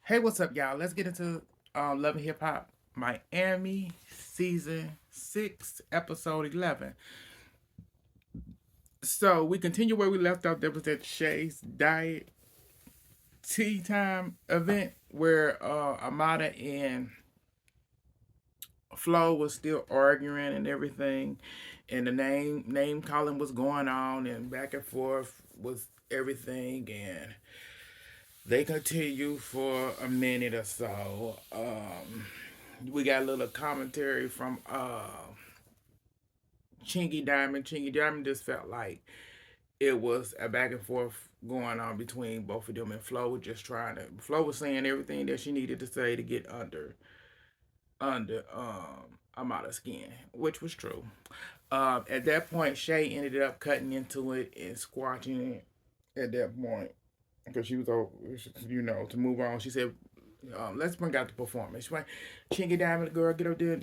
Hey, what's up, y'all? Let's get into Love and Hip Hop Miami Season 6, Episode 11. So, we continue where we left off. There was that Shay's Diet Tea Time event where Amada and Flo was still arguing and everything. And the name calling was going on and back and forth was everything. And they continue for a minute or so. We got a little commentary from Chingy Diamond. Chingy Diamond just felt like it was a back and forth going on between both of them, and Flo was just trying to. Flo was saying everything that she needed to say to get under Amada's skin, which was true. At that point, Shay ended up cutting into it and squashing it. At that point, because she was over, to move on. She said, let's bring out the performance. She went, Chingy Diamond, girl, get up there,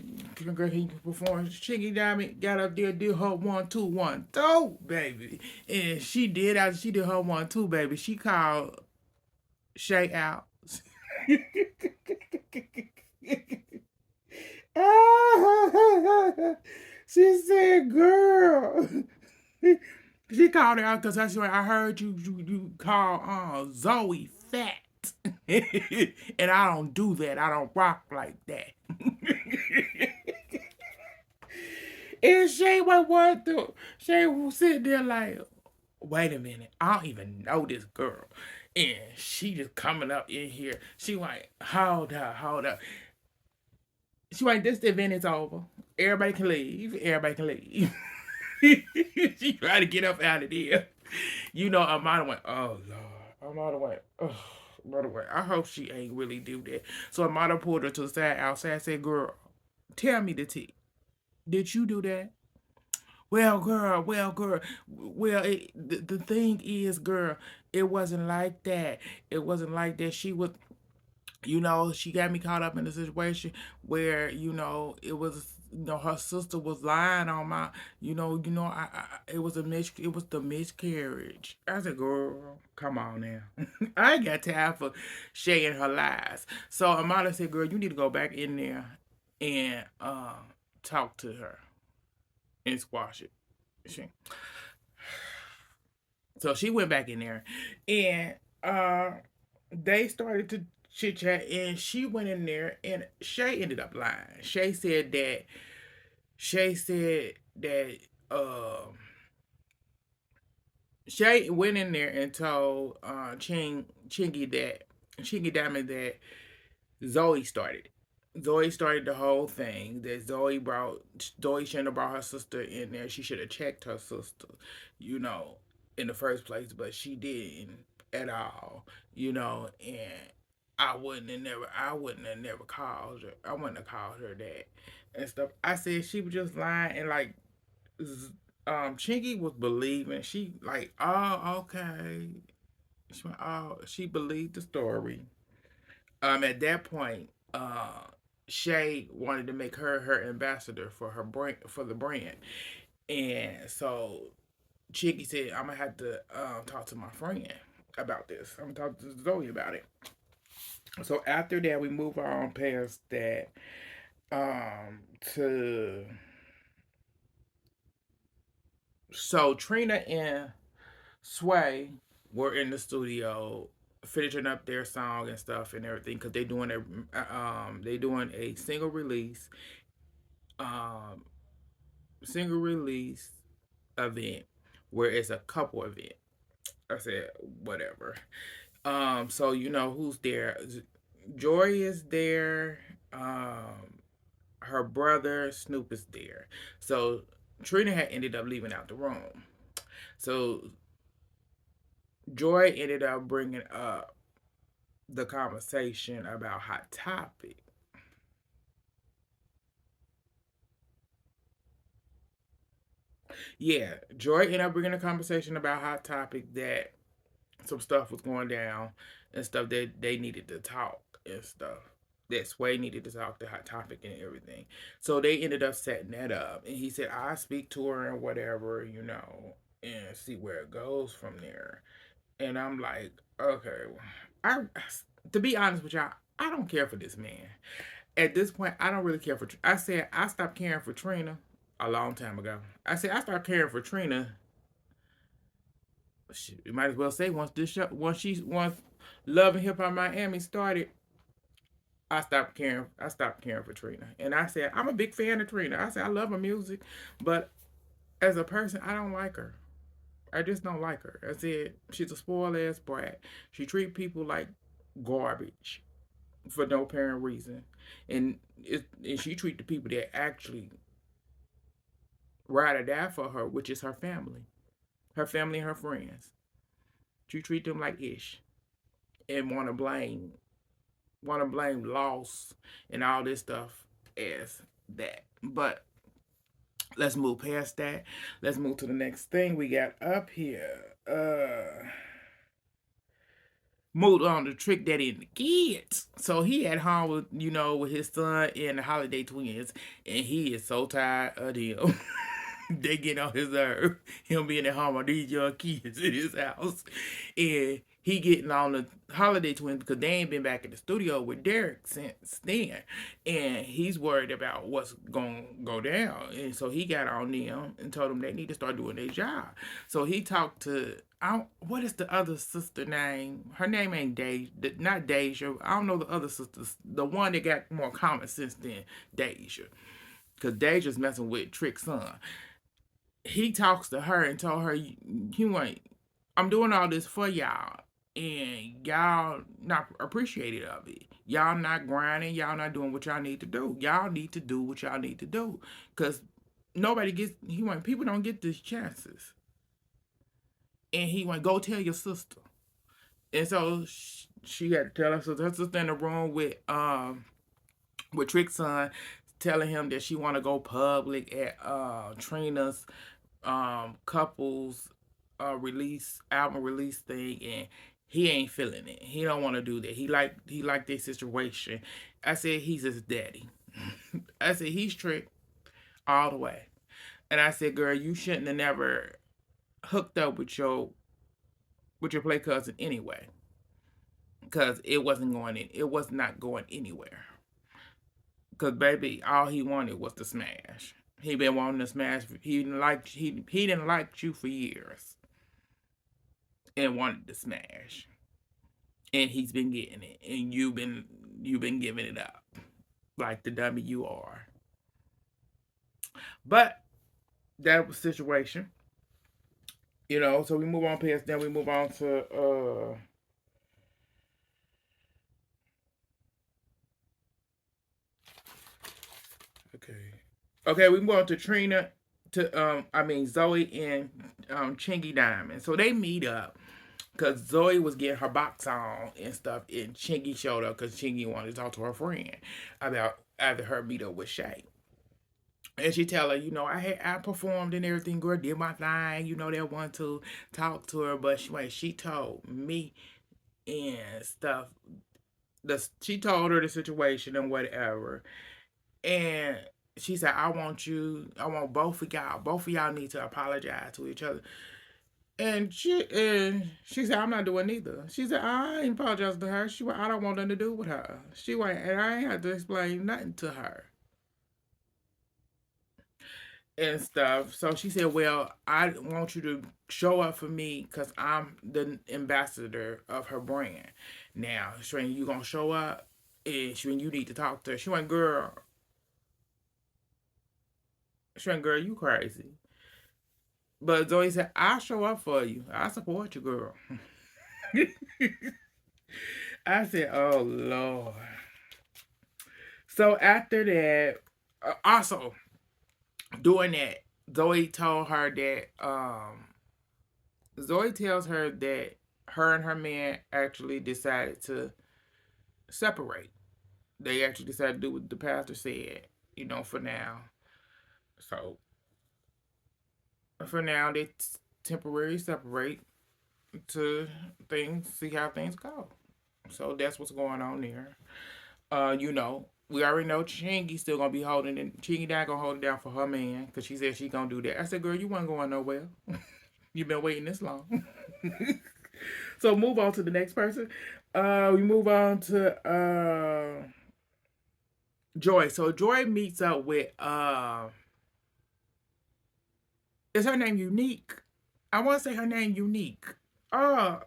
girl, can you perform? Chingy Diamond got up there, did her 1 2 1 2, baby, and she did her 1 2, baby. She called Shay out. She said, "Girl." She called her out because I heard you call Zoe fat. And I don't do that. I don't rock like that. And Shay was what the Shay was sitting there like, wait a minute, I don't even know this girl. And she just coming up in here. She like, hold up, hold up. She like, this event is over. Everybody can leave. Everybody can leave. She tried to get up out of there. Amada went, oh Lord. Amada went, oh. By the way, I hope she ain't really do that. So Amada pulled her to the side outside and said, girl, tell me the tea. Did you do that? Well, girl. Well, the thing is, girl, it wasn't like that. It wasn't like that. She was, she got me caught up in a situation where, it was, her sister was lying on my, it was it was the miscarriage. I said, girl, come on now. I ain't got time for sharing her lies. So Amada said, girl, you need to go back in there and talk to her and squash it. She, so she went back in there and they started to chit chat, and she went in there, and Shay ended up lying. Shay said that Shay went in there and told Chingy Diamond that Zoe started it. Zoe started the whole thing. That Zoe shouldn't have brought her sister in there. She should have checked her sister, you know, in the first place, but she didn't at all, and I wouldn't have never called her. I wouldn't have called her that and stuff. I said she was just lying, and like Chinky was believing. She like, oh, okay. She believed the story. At that point, Shay wanted to make her ambassador for her brand, for the brand, and so Chicky said, "I'm gonna have to talk to my friend about this. I'm gonna talk to Zoe about it." So after that, we move on past that to Trina and Sway were in the studio finishing up their song and stuff and everything because they doing a um single release event where it's a couple event. I said whatever. So you know who's there? Joy is there. Her brother Snoop is there. So Trina had ended up leaving out the room. So Joy ended up bringing up the conversation about Hot Topic. Yeah, Joy ended up bringing a conversation about Hot Topic that some stuff was going down and stuff that they needed to talk and stuff. That Sway needed to talk to Hot Topic and everything. So they ended up setting that up. And he said, I'll speak to her and whatever, and see where it goes from there. And I'm like, okay. I To be honest with y'all, I don't care for this man. At this point, I don't really care for. I said I stopped caring for Trina a long time ago. I said I started caring for Trina. Shit, you might as well say once this show, once Love and Hip Hop Miami started, I stopped caring. I stopped caring for Trina, and I said I'm a big fan of Trina. I said I love her music, but as a person, I don't like her. I just don't like her. I said she's a spoiled ass brat. She treat people like garbage for no apparent reason, and she treat the people that actually ride or die for her, which is her family and her friends. She treat them like ish, and want to blame loss and all this stuff as that. But let's move past that. Let's move to the next thing we got up here. Moved on to Trick Daddy and the kids. So he at home with with his son and the Holiday twins, and he is so tired of them. They get on his nerve. Him being at home with these young kids in his house, and he getting on the Holiday twins because they ain't been back in the studio with Derek since then, and he's worried about what's gonna go down, and so he got on them and told them they need to start doing their job. So he talked to what is the other sister name? Her name ain't Deja, not Deja. I don't know the other sisters. The one that got more common sense than Deja, because Deja's messing with Trick's son. He talks to her and told her, he went, I'm doing all this for y'all, and y'all not appreciative of it. Y'all not grinding. Y'all not doing what y'all need to do. Y'all need to do what y'all need to do, because nobody gets. He went, people don't get these chances, and he went, go tell your sister. And so she had to tell her sister. Her sister in the room with Trick's son, telling him that she want to go public at Trina's couples album release thing, and he ain't feeling it. He don't want to do that. He like this situation. I said he's his daddy. I said he's Trick all the way. And I said, girl, you shouldn't have never hooked up with your play cousin anyway, because it wasn't going in. It was not going anywhere. Because baby, all he wanted was to smash. He been wanting to smash. He didn't like you for years, and wanted to smash, and he's been getting it, and you've been giving it up like the dummy you are. But that was the situation, So we move on past that. We move on to okay. Okay, we move on to Trina, Zoe and Chingy Diamond. So they meet up because Zoe was getting her box on and stuff, and Chingy showed up because Chingy wanted to talk to her friend about after her meet up with Shay. And she tell her, I performed and everything, girl, did my thing, they want to talk to her, but she told me and stuff. She told her the situation and whatever, and she said, I want both of y'all. Both of y'all need to apologize to each other. And she said, I'm not doing neither. She said, I ain't apologize to her. She went, I don't want nothing to do with her. She went, and I ain't had to explain nothing to her and stuff. So she said, well, I want you to show up for me because I'm the ambassador of her brand. Now, Shrin, you gonna show up? And Shrin, you need to talk to her. She went, girl, you crazy. But Zoe said, I'll show up for you. I support you, girl. I said, oh, Lord. So after that, also doing that, Zoe told her that, Zoe tells her that her and her man actually decided to separate. They actually decided to do what the pastor said, for now. So for now, they temporarily separate to see how things go. So that's what's going on there. We already know Chingy still gonna be holding it. Chingy not gonna hold it down for her man because she said she gonna do that. I said, girl, you weren't going nowhere. You've been waiting this long. So move on to the next person. We move on to Joy. So Joy meets up with is her name Unique? I want to say her name Unique. Uh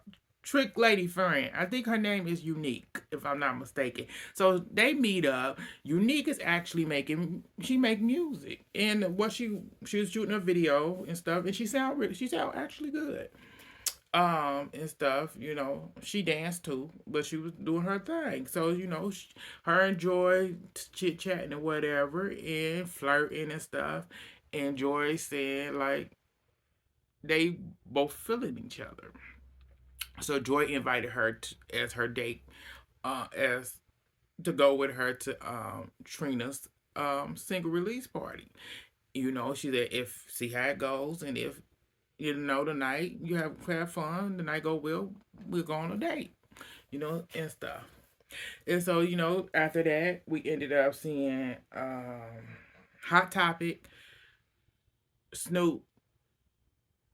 Trick lady friend. I think her name is Unique, if I'm not mistaken. So they meet up. Unique is actually she make music, and what she was shooting a video and stuff, and she sound actually good. And stuff, she danced too, but she was doing her thing. So her and Joy chit chatting and whatever, and flirting and stuff, and Joy saying like they both feeling each other. So Joy invited her as her date, as to go with her to Trina's single release party. She said if see how it goes, and if the night you have fun, the night go well, we'll go on a date, and stuff. And so after that, we ended up seeing Hot Topic, Snoop,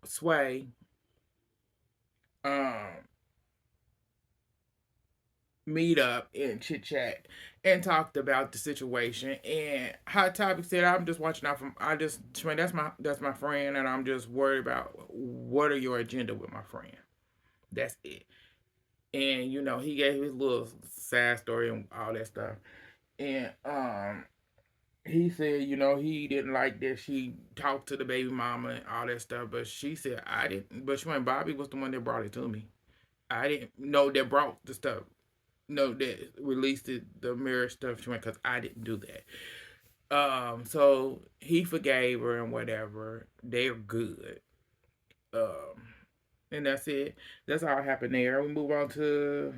Sway, um, meet up and chit chat and talked about the situation. And Hot Topic said, "I'm just watching out from. That's my friend, and I'm just worried about what are your agenda with my friend. That's it." And he gave his little sad story and all that stuff. And he said, he didn't like that she talked to the baby mama and all that stuff. But she said, I didn't. But she went, Bobby was the one that brought it to me. I didn't know that brought the stuff. No, that released the marriage stuff. She went, because I didn't do that. So he forgave her and whatever. They're good. Um, and that's it. That's all happened there. We move on to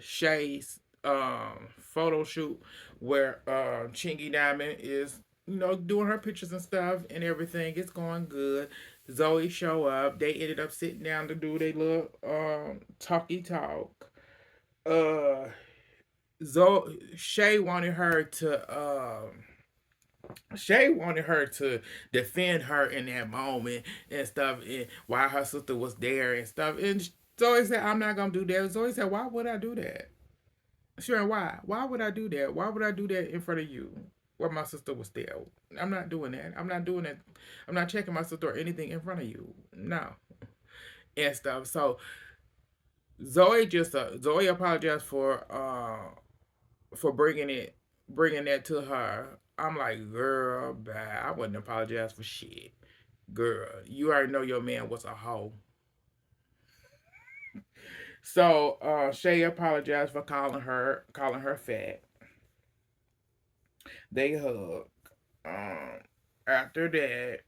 Shay's photo shoot where Chingy Diamond is doing her pictures and stuff and everything. It's going good. Zoe show up. They ended up sitting down to do their little talky talk. Uh Shay wanted her to Shay wanted her to defend her in that moment and stuff, and while her sister was there and stuff. And Zoe said, "I'm not gonna do that." Zoe said, "Why would I do that?" Sure, why? Why would I do that? Why would I do that in front of you? While my sister was there. I'm not doing that. I'm not doing it. I'm not checking my sister or anything in front of you. No. And stuff. So Zoe apologized for bringing that to her. I'm like, girl, bad. I wouldn't apologize for shit. Girl, you already know your man was a hoe. So Shay apologized for calling her fat. They hug. After that,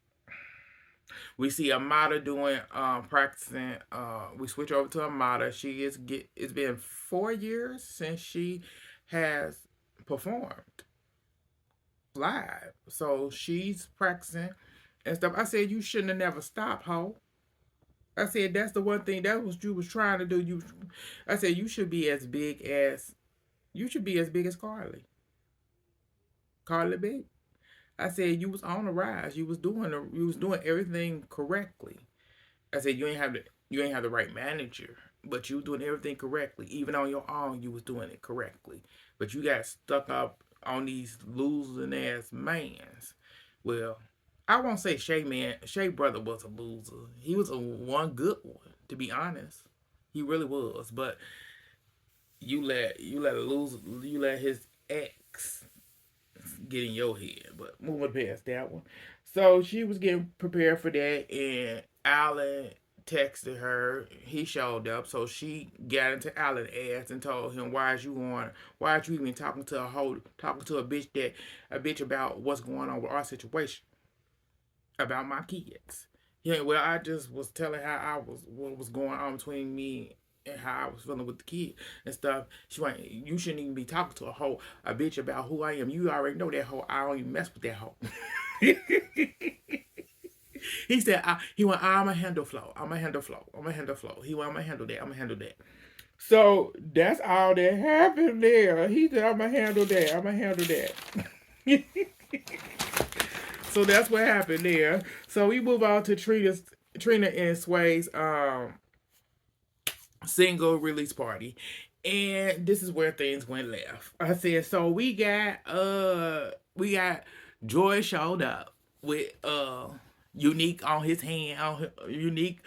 we see Amada doing practicing. We switch over to Amada. It's been 4 years since she has performed live. So she's practicing and stuff. I said you shouldn't have never stopped, ho. I said that's the one thing that was you was trying to do. I said you should be as big as Carly. Carly big. I said you was on the rise. You was doing everything correctly. I said you ain't have the right manager, but you was doing everything correctly. Even on your own, you was doing it correctly. But you got stuck up on these losing ass mans. Well, I won't say Shay brother was a loser. He was a one good one, to be honest. He really was. But you let his ex get in your head. But moving past that one. So she was getting prepared for that, and Alan texted her. He showed up, so she got into Alan's ass and told him, Why are you even talking to a bitch about what's going on with our situation, about my kids?" Yeah, well, I just was telling how what was going on between me and how I was feeling with the kid and stuff. She went, "You shouldn't even be talking to a bitch about who I am. You already know that hoe. I don't even mess with that hoe." He said, he went, "I'm a handle flow. I'm a handle flow. I'm a handle flow." He went, "I'm gonna handle that. I'm gonna handle that." So that's all that happened there. He said, "I'm gonna handle that. I'm gonna handle that." So that's what happened there. So we move on to Trina and Sway's single release party. And this is where things went left. I said, so we got Joy showed up with Unique on his hand, Unique,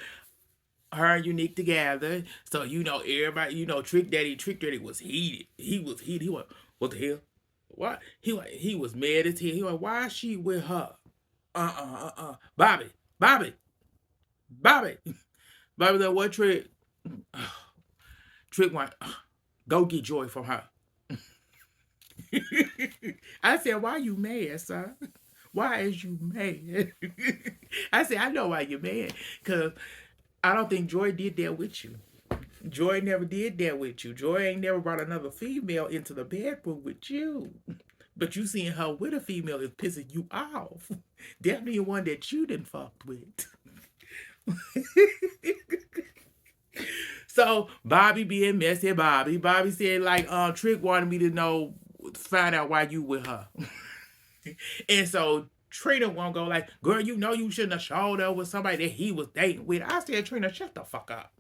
her and Unique together. So everybody, Trick Daddy was heated. He was heated. He went, what the hell? What? He was mad as hell. He went, why is she with her? Bobby, Bobby, Bobby. Bobby, that what Trick? Trick went, go get Joy from her. I said, why you mad, son? Why is you mad? I said, I know why you're mad. Because I don't think Joy did that with you. Joy never did that with you. Joy ain't never brought another female into the bedroom with you. But you seeing her with a female is pissing you off. Definitely one that you done fucked with. So Bobby being messy, Bobby said like Trick wanted me to know, find out why you with her. And so Trina won't go like, girl, you shouldn't have showed up with somebody that he was dating with. I said, Trina, shut the fuck up.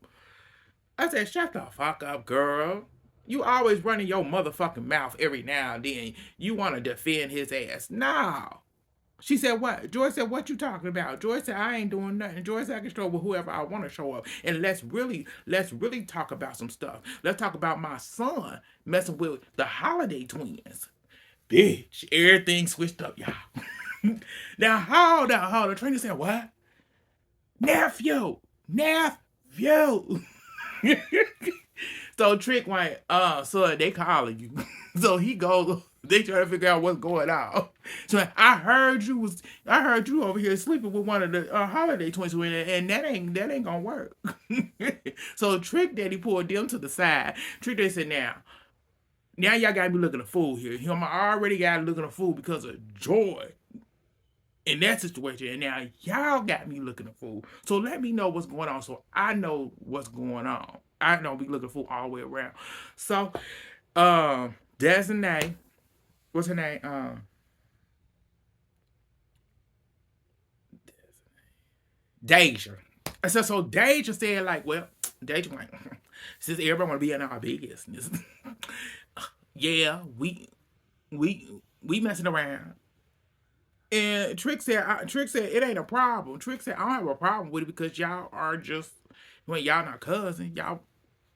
I said, shut the fuck up, girl. You always running your motherfucking mouth every now and then. You want to defend his ass. No. She said, what? Joy said, what you talking about? Joy said, I ain't doing nothing. Joy said, I can show up with whoever I want to show up. And let's really talk about some stuff. Let's talk about my son messing with the Holiday twins. Bitch, everything switched up, y'all. Now, hold on. Trina said, what? Nephew. So Trick went, son, they calling you. So he goes, they try to figure out what's going on. So I heard you over here sleeping with one of the Holiday twins, and that ain't gonna work. So Trick Daddy pulled them to the side. Trick Daddy said, now y'all got me looking a fool here. I already got looking a fool because of Joy in that situation, and now y'all got me looking a fool. So let me know what's going on, so I know what's going on. I don't be looking a fool all the way around. So, Designate, what's her name? Deja. I said, so Deja said like, well, Deja like, since everybody want to be in our business, yeah, we messing around. And Trick said it ain't a problem. Trick said I don't have a problem with it because y'all are just, when y'all not cousins, y'all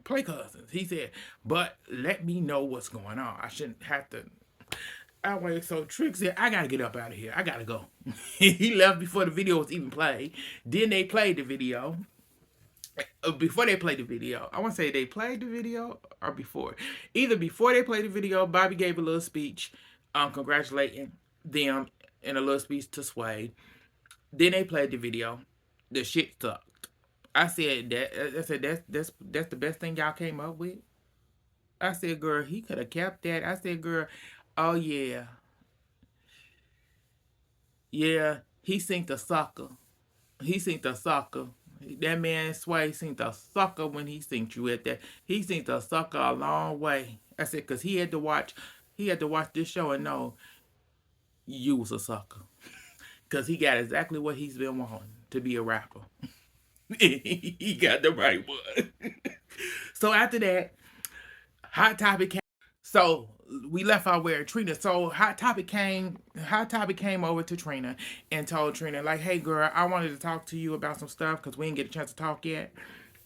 play cousins. He said, but let me know what's going on. I shouldn't have to. Anyway, so Trick said, I gotta get up out of here. I gotta go. He left before the video was even played. Then they played the video. Before they played the video, I want to say they played the video or before. Either before they played the video, Bobby gave a little speech, congratulating them in a little speech to Sway. Then they played the video. The shit sucked. I said that's the best thing y'all came up with. I said, girl, he could have kept that. I said, girl, oh yeah, yeah, he synced a sucker. He synced a sucker. That man Sway synced a sucker when he synced you at that. He synced a sucker a long way. I said, cause he had to watch this show and know you was a sucker. Cause he got exactly what he's been wanting, to be a rapper. He got the right one. So after that, Hot Topic came. So we left out where Trina. So Hot Topic came over to Trina and told Trina like, "Hey girl, I wanted to talk to you about some stuff because we didn't get a chance to talk yet."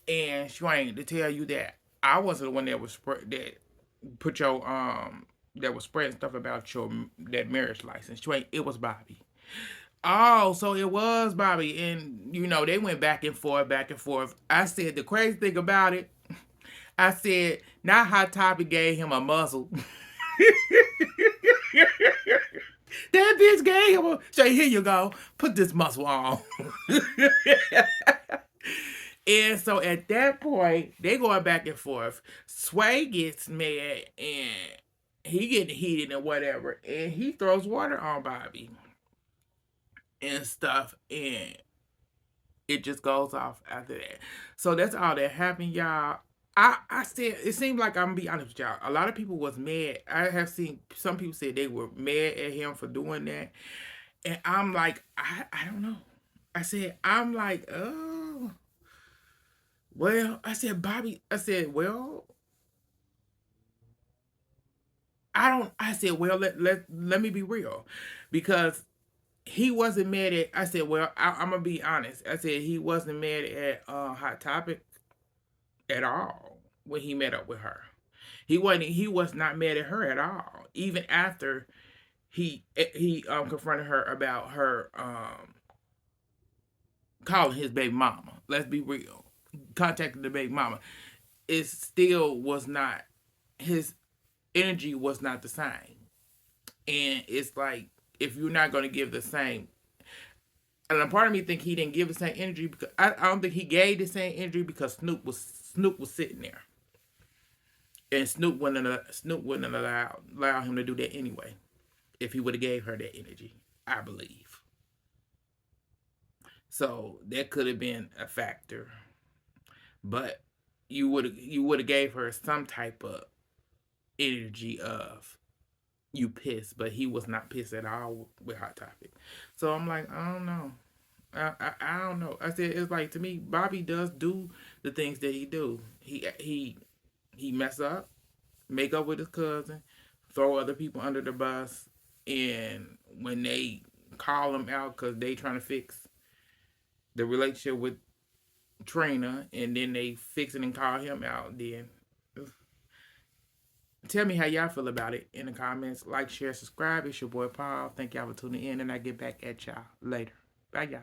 And she wanted to tell you that I wasn't the one that that put your that was spreading stuff about your that marriage license. It was Bobby. Oh, so it was Bobby, and they went back and forth, back and forth. I said the crazy thing about it. I said, not Hot Topic gave him a muzzle. That bitch gave him a. Say, here you go. Put this muzzle on. And so at that point, they going back and forth. Sway gets mad and he getting heated and whatever. And he throws water on Bobby and stuff. And it just goes off after that. So that's all that happened, y'all. I said it seemed like, I'm gonna be honest with y'all. A lot of people was mad. I have seen some people say they were mad at him for doing that, and I'm like, I don't know. I'm like, oh, Well, I said, Bobby, I said, well, I don't, I said, well, let me be real. Because he wasn't mad at, I said, well, I'm going to be honest. I said, he wasn't mad at Hot Topic at all when he met up with her. He was not mad at her at all. Even after he confronted her about her calling his baby mama. Let's be real. Contacting the baby mama. It still was not, his energy was not the same. And it's like, if you're not going to give the same, and a part of me think he didn't give the same energy because I don't think he gave the same energy because Snoop was sitting there, and Snoop wouldn't allow him to do that anyway. If he would have gave her that energy, I believe. So that could have been a factor, but you would have gave her some type of energy of you pissed, but he was not pissed at all with Hot Topic. So I'm like, I don't know. I don't know. I said it's like, to me, Bobby does do the things that he do. He mess up, make up with his cousin, throw other people under the bus, and when they call him out because they trying to fix the relationship with Trina, and then they fix it and call him out, then tell me how y'all feel about it in the comments. Like, share, subscribe. It's your boy Paul. Thank y'all for tuning in, and I get back at y'all later. Bye, y'all.